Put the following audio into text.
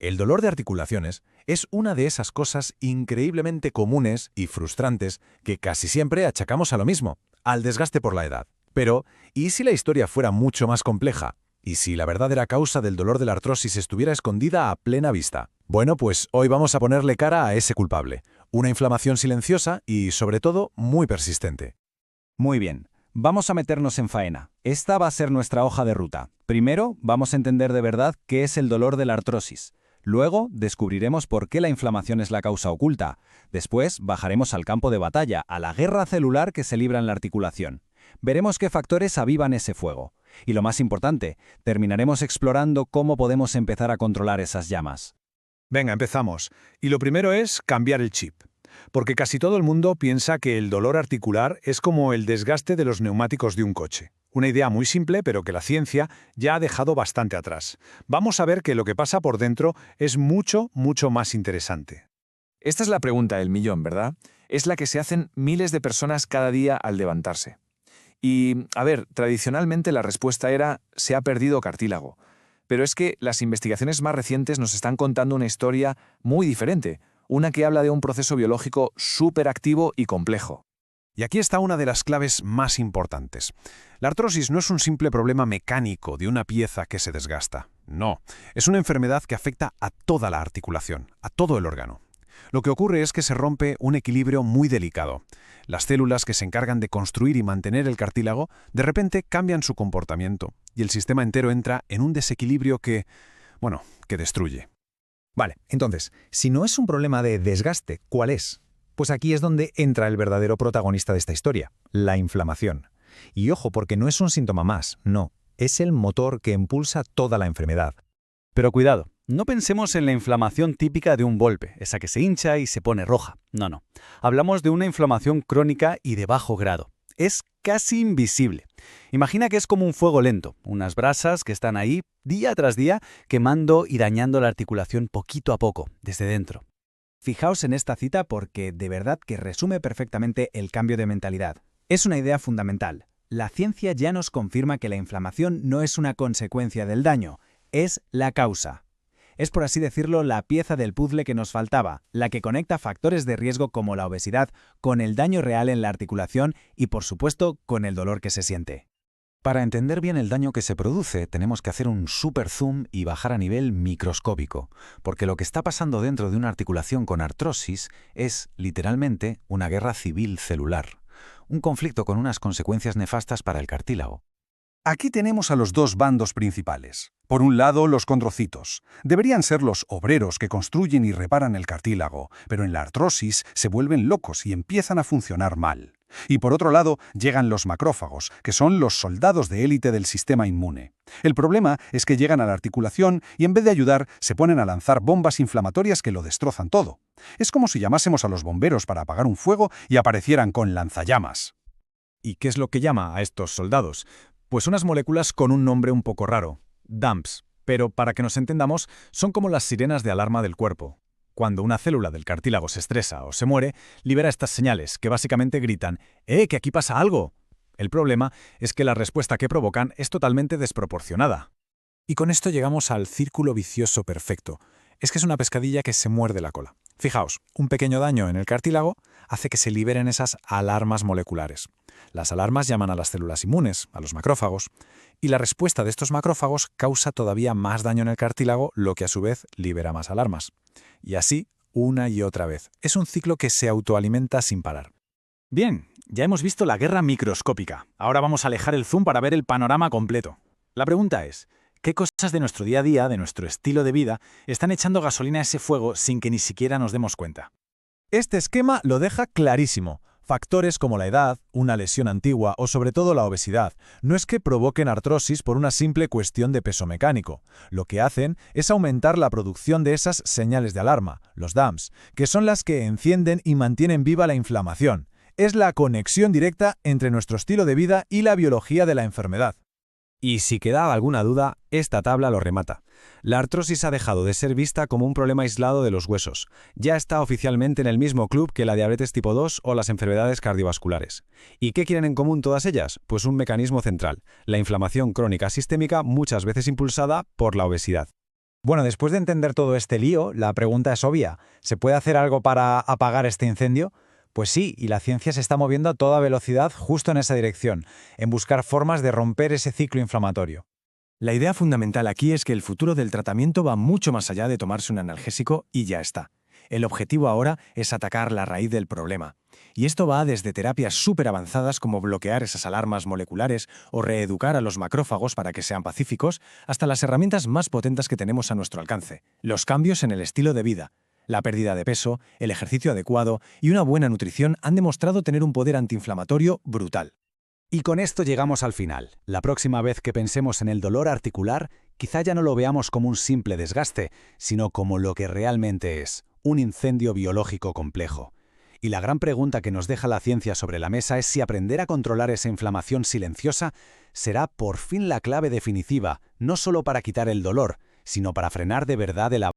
El dolor de articulaciones es una de esas cosas increíblemente comunes y frustrantes que casi siempre achacamos a lo mismo, al desgaste por la edad. Pero, ¿y si la historia fuera mucho más compleja? ¿Y si la verdadera causa del dolor de la artrosis estuviera escondida a plena vista? Bueno, pues hoy vamos a ponerle cara a ese culpable, una inflamación silenciosa y, sobre todo, muy persistente. Muy bien, vamos a meternos en faena. Esta va a ser nuestra hoja de ruta. Primero, vamos a entender de verdad qué es el dolor de la artrosis. Luego, descubriremos por qué la inflamación es la causa oculta. Después, bajaremos al campo de batalla, a la guerra celular que se libra en la articulación. Veremos qué factores avivan ese fuego. Y lo más importante, terminaremos explorando cómo podemos empezar a controlar esas llamas. Venga, empezamos. Y lo primero es cambiar el chip. Porque casi todo el mundo piensa que el dolor articular es como el desgaste de los neumáticos de un coche. Una idea muy simple, pero que la ciencia ya ha dejado bastante atrás. Vamos a ver que lo que pasa por dentro es mucho, mucho más interesante. Esta es la pregunta del millón, ¿verdad? Es la que se hacen miles de personas cada día al levantarse. Y, a ver, tradicionalmente la respuesta era «se ha perdido cartílago». Pero es que las investigaciones más recientes nos están contando una historia muy diferente, una que habla de un proceso biológico súper activo y complejo. Y aquí está una de las claves más importantes. La artrosis no es un simple problema mecánico de una pieza que se desgasta. No, es una enfermedad que afecta a toda la articulación, a todo el órgano. Lo que ocurre es que se rompe un equilibrio muy delicado. Las células que se encargan de construir y mantener el cartílago de repente cambian su comportamiento y el sistema entero entra en un desequilibrio que destruye. Vale, entonces, si no es un problema de desgaste, ¿cuál es? Pues aquí es donde entra el verdadero protagonista de esta historia, la inflamación. Y ojo, porque no es un síntoma más, no, es el motor que impulsa toda la enfermedad. Pero cuidado, no pensemos en la inflamación típica de un golpe, esa que se hincha y se pone roja. No. Hablamos de una inflamación crónica y de bajo grado. Es casi invisible. Imagina que es como un fuego lento, unas brasas que están ahí día tras día quemando y dañando la articulación poquito a poco, desde dentro. Fijaos en esta cita porque de verdad que resume perfectamente el cambio de mentalidad. Es una idea fundamental. La ciencia ya nos confirma que la inflamación no es una consecuencia del daño, es la causa. Es, por así decirlo, la pieza del puzzle que nos faltaba, la que conecta factores de riesgo como la obesidad con el daño real en la articulación y, por supuesto, con el dolor que se siente. Para entender bien el daño que se produce, tenemos que hacer un super zoom y bajar a nivel microscópico, porque lo que está pasando dentro de una articulación con artrosis es, literalmente, una guerra civil celular, un conflicto con unas consecuencias nefastas para el cartílago. Aquí tenemos a los dos bandos principales. Por un lado, los condrocitos. Deberían ser los obreros que construyen y reparan el cartílago, pero en la artrosis se vuelven locos y empiezan a funcionar mal. Y por otro lado, llegan los macrófagos, que son los soldados de élite del sistema inmune. El problema es que llegan a la articulación y en vez de ayudar, se ponen a lanzar bombas inflamatorias que lo destrozan todo. Es como si llamásemos a los bomberos para apagar un fuego y aparecieran con lanzallamas. ¿Y qué es lo que llama a estos soldados? Pues unas moléculas con un nombre un poco raro, DAMPs, pero para que nos entendamos, son como las sirenas de alarma del cuerpo. Cuando una célula del cartílago se estresa o se muere, libera estas señales que básicamente gritan que aquí pasa algo. El problema es que la respuesta que provocan es totalmente desproporcionada. Y con esto llegamos al círculo vicioso perfecto. Es que es una pescadilla que se muerde la cola. Fijaos, un pequeño daño en el cartílago hace que se liberen esas alarmas moleculares. Las alarmas llaman a las células inmunes, a los macrófagos, y la respuesta de estos macrófagos causa todavía más daño en el cartílago, lo que a su vez libera más alarmas. Y así, una y otra vez. Es un ciclo que se autoalimenta sin parar. Bien, ya hemos visto la guerra microscópica. Ahora vamos a alejar el zoom para ver el panorama completo. La pregunta es, ¿qué cosas de nuestro día a día, de nuestro estilo de vida, están echando gasolina a ese fuego sin que ni siquiera nos demos cuenta? Este esquema lo deja clarísimo. Factores como la edad, una lesión antigua o sobre todo la obesidad no es que provoquen artrosis por una simple cuestión de peso mecánico. Lo que hacen es aumentar la producción de esas señales de alarma, los DAMPs, que son las que encienden y mantienen viva la inflamación. Es la conexión directa entre nuestro estilo de vida y la biología de la enfermedad. Y si quedaba alguna duda, esta tabla lo remata. La artrosis ha dejado de ser vista como un problema aislado de los huesos. Ya está oficialmente en el mismo club que la diabetes tipo 2 o las enfermedades cardiovasculares. ¿Y qué quieren en común todas ellas? Pues un mecanismo central, la inflamación crónica sistémica muchas veces impulsada por la obesidad. Bueno, después de entender todo este lío, la pregunta es obvia. ¿Se puede hacer algo para apagar este incendio? Pues sí, y la ciencia se está moviendo a toda velocidad justo en esa dirección, en buscar formas de romper ese ciclo inflamatorio. La idea fundamental aquí es que el futuro del tratamiento va mucho más allá de tomarse un analgésico y ya está. El objetivo ahora es atacar la raíz del problema. Y esto va desde terapias súper avanzadas como bloquear esas alarmas moleculares o reeducar a los macrófagos para que sean pacíficos, hasta las herramientas más potentes que tenemos a nuestro alcance. Los cambios en el estilo de vida, la pérdida de peso, el ejercicio adecuado y una buena nutrición han demostrado tener un poder antiinflamatorio brutal. Y con esto llegamos al final. La próxima vez que pensemos en el dolor articular, quizá ya no lo veamos como un simple desgaste, sino como lo que realmente es, un incendio biológico complejo. Y la gran pregunta que nos deja la ciencia sobre la mesa es si aprender a controlar esa inflamación silenciosa será por fin la clave definitiva, no solo para quitar el dolor, sino para frenar de verdad el